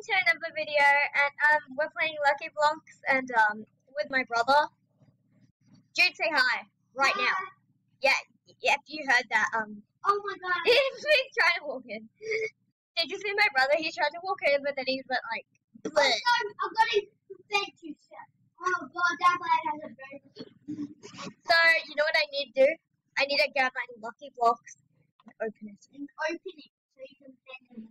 welcome to another video, and we're playing Lucky Blocks and with my brother. Jude, say hi right now. Yeah, if you heard that. Oh my god. He's trying to walk in. Did you see my brother? He tried to walk in, but then he went like. Oh no, I've got to thank you, sir. Oh god, that man has a very. So you know what I need to do? I need to get my Lucky Blocks and open it. And open it so you can send them.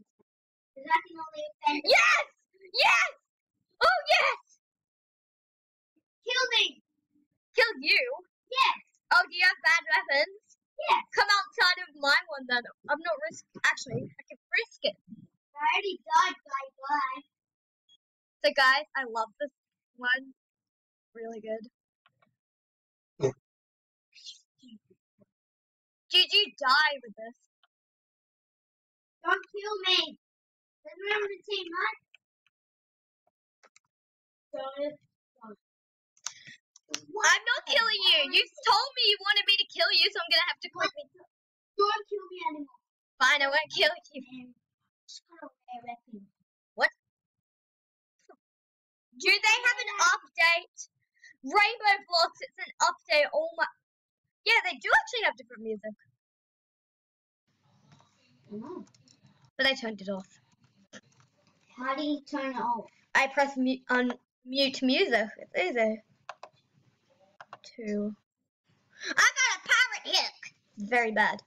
Because I can only send. Yes! Yes! Oh yes! Kill me! Kill you? Yes! Oh, do you have bad weapons? Yes! Come outside of my one then. I'm not actually, I can risk it. I already died, bye. So guys, I love this one. Really good. Did you die with this? Don't kill me! Remember the team, right? I'm not killing you. You told me you wanted me to kill you, so I'm gonna have to quickly. Don't kill me anymore. Fine, I won't kill you. Just gotta wear a weapon. What? Do they have an update? Rainbow Blox, it's an update. Oh my. Yeah, they do actually have different music. Oh. But I turned it off. How do you turn it off? I press mute music. It's easy. Two. I got a parrot hook. It's very bad.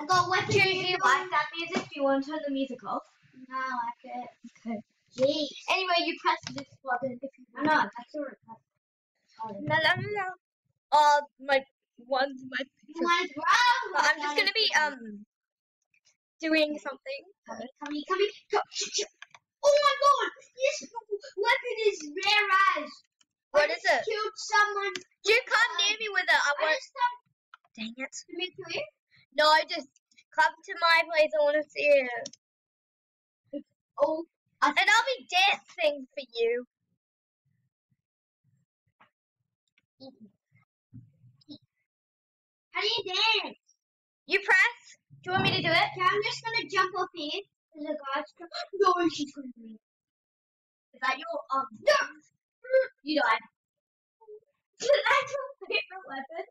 I got a weapon. Do you like that music? Do you want to turn the music off? No, I like it. Okay. Jeez. Anyway, you press this button if you want. No, that's alright. La la la. My one's my picture. I'm just gonna be doing something. Come. Oh my god! This weapon is rare as. What is it? Killed someone. You come near me with it. I want. Dang it! To make you No, just come to my place. I want to see it. Oh. And I'll be dancing for you. How do you dance? You press. Do you want me to do it? Okay, I'm just gonna jump off here. There's a guy's no, she's gonna do it. Is that your No! You died. That's your favorite weapon?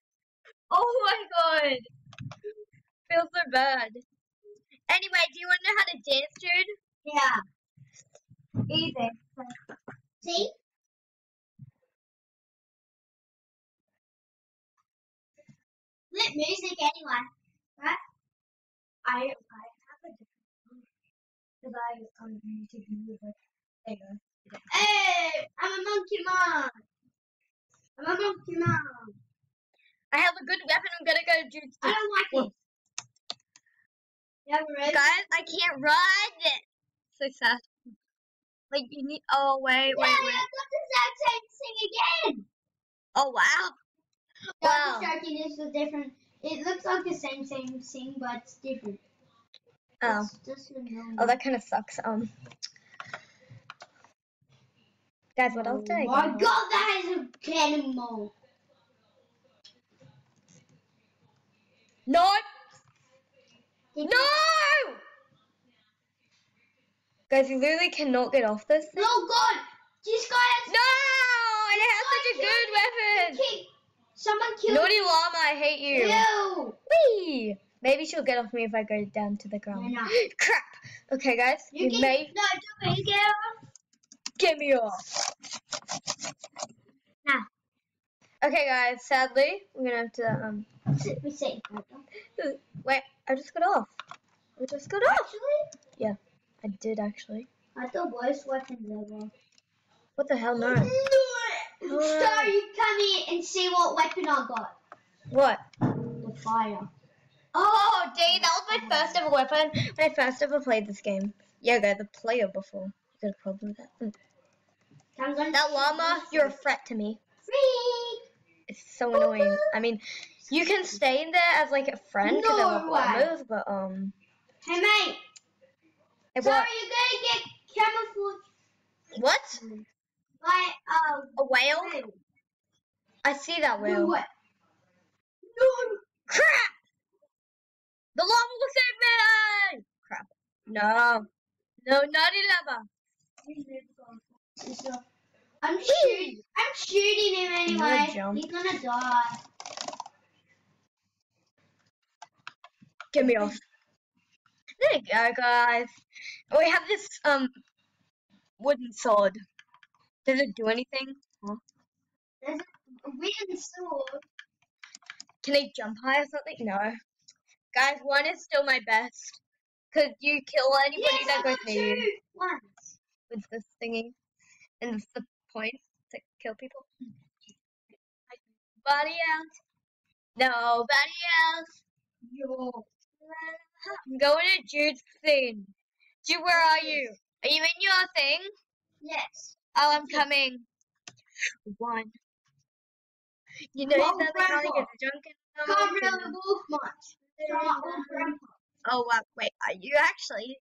Oh my god. Feels so bad. Anyway, do you want to know how to dance, Jude? Yeah. Easy. See? Lit music anyway, right? I have a different one. Because I'm music. There you go. Hey! I'm a monkey mom! I have a good weapon. I'm gonna go do. I don't like it. You have a red? Guys, I can't run. So sad. Like you need. Oh wait. Yeah, I've got the exact same thing again. Oh wow. Wow. Striking is the different. It looks like the same thing, but it's different. Oh. It's just a normal. Oh, that kind of sucks. Guys, what else did I get? Oh my god, that is a cannonball. No! No! Guys, you literally cannot get off this thing. No, God! This guy has... No! I have such a good weapon! Someone killed... Naughty llama, I hate you. Ew! Whee! Maybe she'll get off me if I go down to the ground. No. Crap! Okay, guys, You we can... may... No, don't get off. Get me off! Nah. Okay, guys, sadly, we're gonna have to, We say Wait, I just got off. I just got off! Actually? Yeah, I did actually. I thought worst weapons ever. What the hell, no? No! So you come here and see what weapon I got. What? The fire. Oh, dang, that was my first ever weapon when I first ever played this game. Yeah, guys, the player before. You got a problem with that? That llama, you're a threat to me. Free! It's so annoying. I mean, you can stay in there as like a friend because I love llamas, but Hey mate! Hey, So what? are you gonna get camouflage? What? Like, A whale? I see that whale. No, what? No! Crap! The llama will save me! Crap. No. No, not lava. I'm shooting him anyway. Jump. He's gonna die. Get me off. There you go, guys. We have this wooden sword. Does it do anything? Huh? There's a wooden sword. Can I jump high or something? No. Guys, one is still my best. Could you kill anybody that goes near you Once. with this thingy? And that's the point, to kill people? Nobody else. Nobody else. I'm going to Jude's thing. Jude, where are you? Are you in your thing? Yes. Oh, I'm coming. One. You know, Well, that Grandpa. can't get drunk and Can't really walk much. So I'm old grandpa. Oh, wait, are you actually?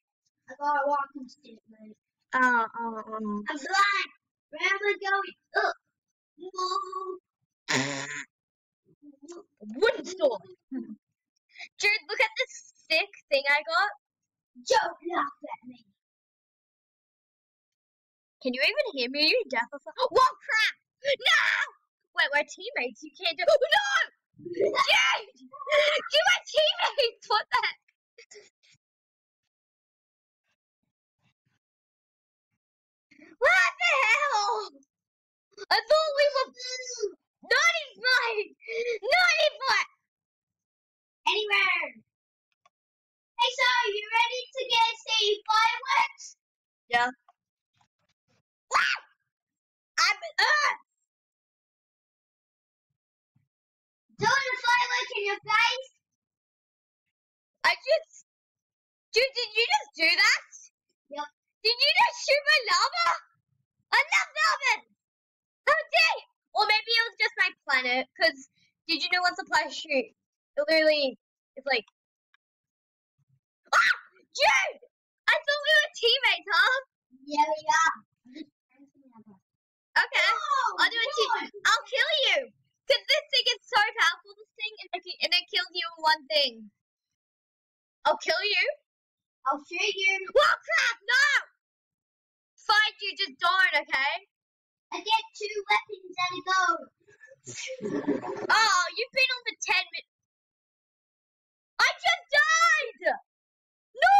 I got a walking stick, mate. Oh. I'm blind. Where am I going? Wooden sword. Jude, look at this sick thing I got. Don't laugh at me. Can you even hear me? Are you deaf or something? Whoa, crap! No! Wait, we're teammates. You can't do. Oh, no! Jude! You are teammates! What the heck? What the hell? I thought we were. Naughty boy! Naughty boy! Anywhere. Hey, so you ready to get see fireworks? Yeah. Wow! I'm Doing a firework in your face? Dude, did you just do that? Yep. Did you just shoot my lava? I love lava! How dare you? Or maybe it was just my planet, because did you know once a planet shoot, it literally is like. Ah! Dude! I thought we were teammates, huh? Yeah, we are. Okay. Oh, I'll do it too. I'll kill you! Because this thing is so powerful, this thing, and it kills you in one thing. I'll kill you. I'll shoot you. Whoa, crap! No! Fine, you just don't, okay? I get 2 weapons and a go. Oh, you've been on for 10 minutes. I just died! No!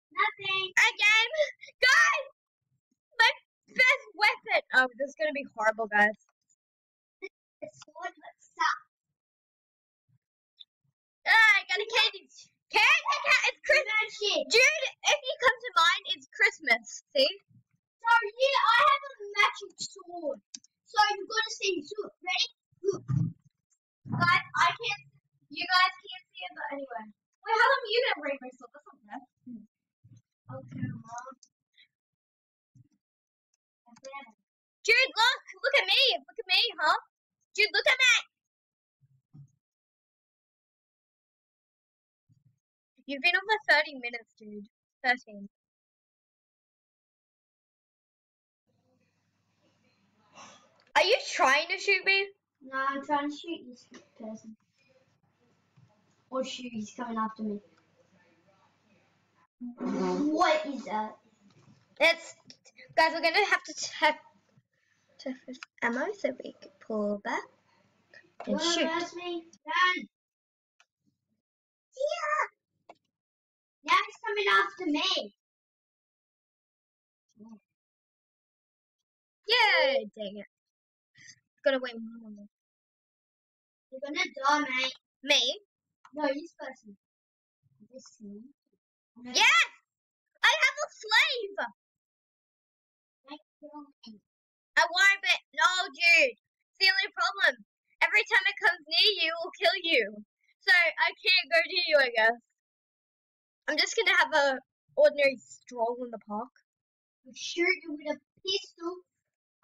Nothing. Again! Guys! My best weapon! Oh, this is gonna be horrible, guys. The sword looks up. I got a candy. It's Christmas. Jude, if you come to mine, it's Christmas. See? So here I have a magic sword. So you're gonna see. Look, ready? Look. Guys, you guys can't see it, but anyway. Wait, how come you get a rainbow sword? That's not bad. Okay, Mom. Jude, look at me. Look at me, huh? Jude, look at me. You've been on for 30 minutes, dude. 13. Are you trying to shoot me? No, I'm trying to shoot this person. Oh shoot, he's coming after me. What is that? Guys, we're gonna have to check his ammo so we can pull back and shoot. Hurt me? Run! Yeah! Now he's coming after me. Yeah, dang it. Gotta wait one more. You're gonna die, mate. Me? No, this person. This one. Yes! I have a slave! I won't, but no, dude. It's the only problem. Every time it comes near you, it will kill you. So I can't go near you, I guess. I'm just gonna have a ordinary stroll in the park. I'll shoot you with a pistol.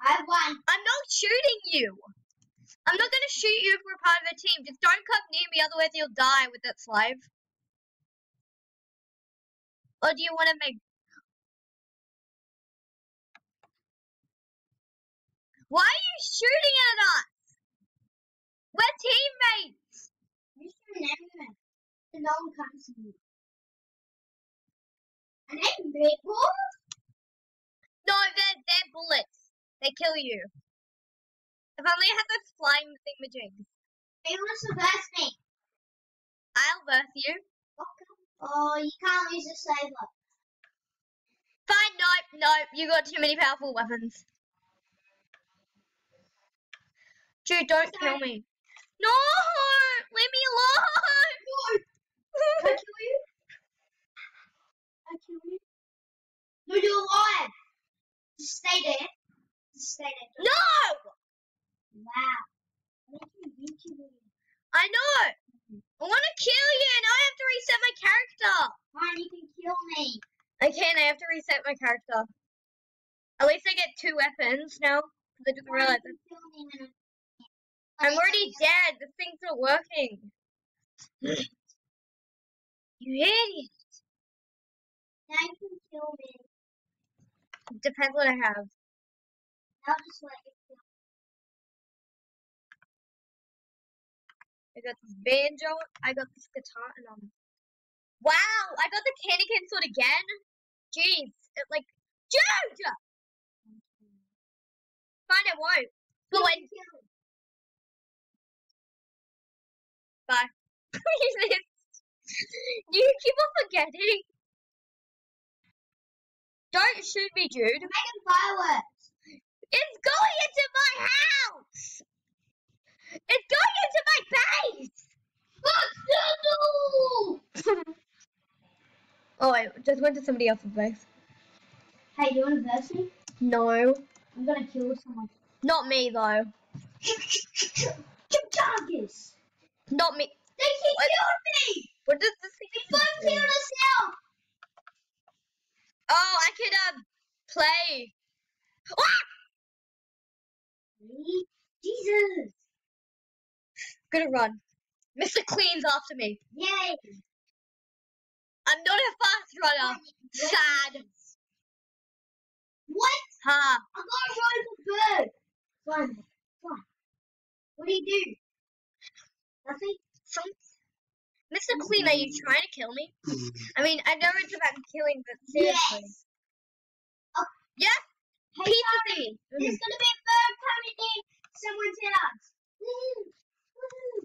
I won. I'm not shooting you. I'm not gonna shoot you if we're part of a team. Just don't come near me, otherwise you'll die with that slave. Or do you want to make... Why are you shooting at us? We're teammates. You should never. No one comes to me. And they meatballs? No, they're bullets. They kill you. If only I had those flying thingamajigs. Who wants to verse me? I'll verse you. Okay. Oh, you can't use a saber. Fine, nope. You got too many powerful weapons. Dude, don't kill me. No! Leave me alone! No! I kill you? I kill you? No, you're alive! Just stay there. Just stay there. No! Wow. Making YouTube. I know! I want to kill you and I have to reset my character! Fine, you can kill me. I can, I have to reset my character. At least I get 2 weapons now. Because I didn't realize You can kill me when I'm already dead. This thing's not working. You idiot. Now you can kill me. Depends what I have. I'll just let you kill me. I got this banjo, I got this guitar, and wow, I got the candy cane sword again. Jeez, it like, dude! Fine, I won't. But when, bye. You keep on forgetting. Don't shoot me, dude. I'm making fireworks. It's going into my house. It's going into my base. Oh, I just went to somebody else's base. Hey, do you want to verse me? No, I'm gonna kill someone. not me though. Chungus! Not me. They killed me! What does this thing Both do? killed herself! Oh, I could play. Ah! Jesus! Gonna run. Mr. Clean's after me. Yay! I'm not a fast runner. Sad. What? Ha. I got a rifle bird! Fine. What do you do? Nothing? Mr. Clean, are you trying to kill me? I mean, I know it's about killing, but seriously. Yes! Yes! Hey, Pizza sorry. thing. There's gonna be a bird coming in someone's house. Woohoo!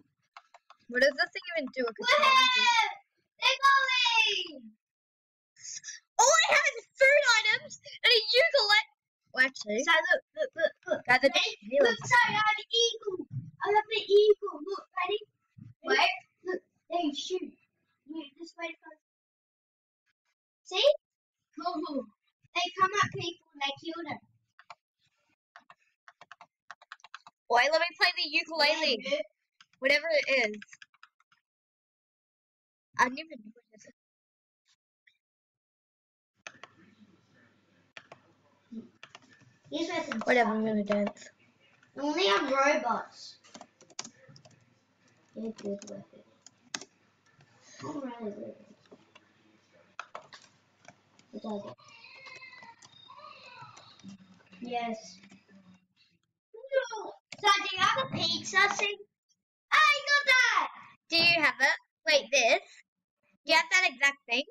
What does this thing even do? A control Woohoo! thing? They're going! All I have is food items and a ukulele. Well, actually. So look. Guys, I Ready? didn't realize. Look, sorry, I have the eagle. I have the eagle. Look, ready? Wait. Look, there you shoot. You just wait for. See? Cool. They come up people and they kill them. Wait, let me play the ukulele. Yeah, Whatever it is. I don't even know what it is. here's where some Whatever, I'm gonna dance. I only have robots. They're good with it. I'm really good. It does it. Yes. No. So do you have a pizza thing? I got that! Do you have it? Wait, this? Do you have that exact thing?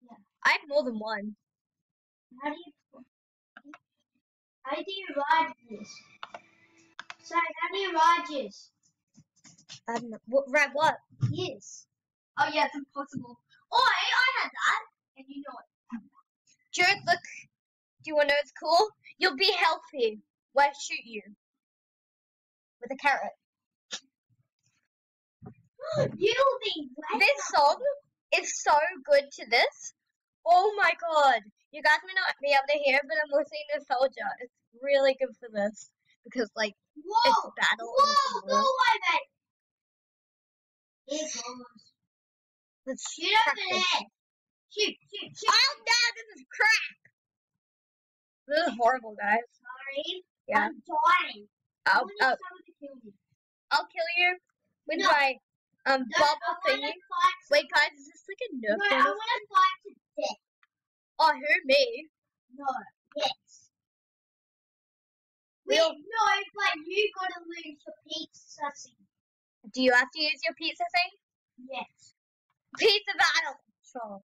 Yeah. I have more than one. How do you ride this? Sorry, how do you ride this? I don't know. Right, what? Yes. Oh, yeah, it's impossible. Oh, I had that. And you know it. Jared, look. Do you want to know what's cool? You'll be healthy. Why shoot you? With a carrot. You'll be wet. This song is so good to this. Oh my god. You guys may not be able to hear, but I'm listening to Soldier. It's really good for this. Because, like, Whoa! it's battle. Whoa! Go away, mate! Here it goes. Let's Shoot over practice. there! Shoot! Oh no, this is crap! This is horrible, guys. Sorry. Yeah. I'm dying. I want someone to kill me. I'll kill you with No. my No, bubble I want thingy. to fight. Wait, guys, is this like a nerf No, I gun? want to fight to death. Oh, who, me? No. Yes. We'll- No, but you gotta lose your pizza thing. Do you have to use your pizza thing? Yes. Pizza battle! Sure.